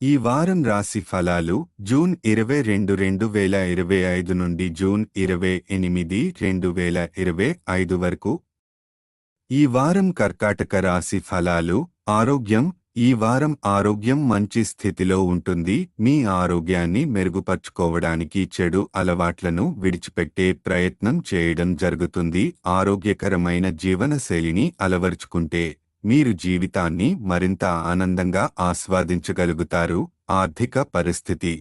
ఈ వారం రాశి ఫలాలు జూన్ 22, 2025 నుండి జూన్ 28, 2025 వరకు. ఈ వారం కర్కాటక రాశి ఫలాలు. ఆరోగ్యం. ఈ వారం ఆరోగ్యం మంచి స్థితిలో ఉంటుంది. మీ ఆరోగ్యాన్ని మెరుగుపర్చుకోవడానికి చెడు అలవాట్లను విడిచిపెట్టే ప్రయత్నం చేయడం జరుగుతుంది. ఆరోగ్యకరమైన జీవనశైలిని అలవర్చుకుంటే మీరు జీవితాన్ని మరింత ఆనందంగా ఆస్వాదించగలుగుతారు. ఆర్థిక పరిస్థితి.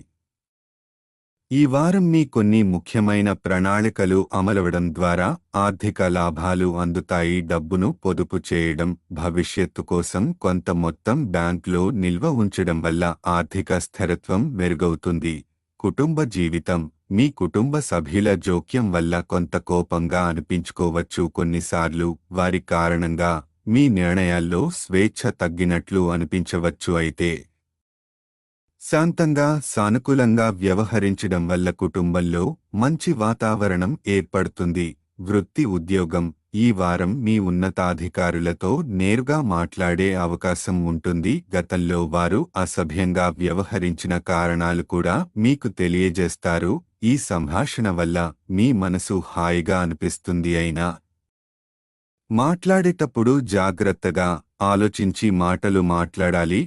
ఈ వారం మీ కొన్ని ముఖ్యమైన ప్రణాళికలు అమలవడం ద్వారా ఆర్థిక లాభాలు అందుతాయి. డబ్బును పొదుపు చేయడం, భవిష్యత్తు కోసం కొంత మొత్తం బ్యాంకులో నిల్వ ఉంచడం వల్ల ఆర్థిక స్థిరత్వం మెరుగవుతుంది. కుటుంబ జీవితం. మీ కుటుంబ సభ్యుల జోక్యం వల్ల కొంత కోపంగా అనిపించుకోవచ్చు. కొన్నిసార్లు వారి కారణంగా మీ నిర్ణయాల్లో స్వేచ్ఛ తగ్గినట్లు అనిపించవచ్చు. అయితే శాంతంగా, సానుకూలంగా వ్యవహరించడం వల్ల కుటుంబంలో మంచి వాతావరణం ఏర్పడుతుంది. వృత్తి, ఉద్యోగం. ఈ వారం మీ ఉన్నతాధికారులతో నేరుగా మాట్లాడే అవకాశం ఉంటుంది. గతంలో వారు అసభ్యంగా వ్యవహరించిన కారణాలు కూడా మీకు తెలియజేస్తారు. ఈ సంభాషణ వల్ల మీ మనసు హాయిగా అనిపిస్తుంది. అయినా మాట్లాడేటప్పుడు జాగ్రత్తగా ఆలోచించి మాటలు మాట్లాడాలి.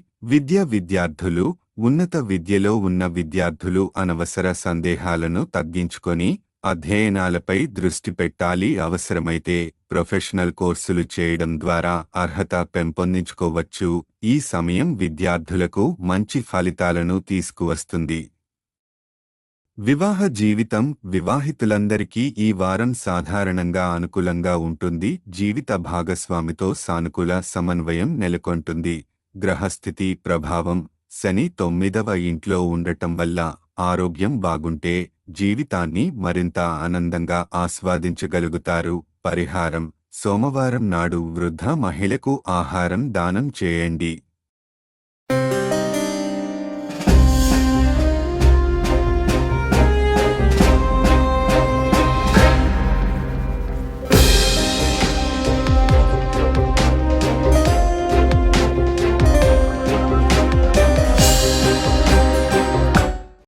విద్యార్థులు. ఉన్నత విద్యలో ఉన్న విద్యార్థులు అనవసర సందేహాలను తగ్గించుకొని అధ్యయనాలపై దృష్టి పెట్టాలి. అవసరమైతే ప్రొఫెషనల్ కోర్సులు చేయడం ద్వారా అర్హత పెంపొందించుకోవచ్చు. ఈ సమయం విద్యార్థులకు మంచి ఫలితాలను తీసుకువస్తుంది. వివాహ జీవితం. వివాహితులందరికీ ఈ వారం సాధారణంగా అనుకూలంగా ఉంటుంది. జీవిత భాగస్వామితో సానుకూల సమన్వయం నెలకొంటుంది. గ్రహస్థితి ప్రభావం. శని 9వ ఇంట్లో ఉండటం వల్ల ఆరోగ్యం బాగుంటే జీవితాన్ని మరింత ఆనందంగా ఆస్వాదించగలుగుతారు. పరిహారం. సోమవారం నాడు వృద్ధ మహిళకు ఆహారం దానం చేయండి.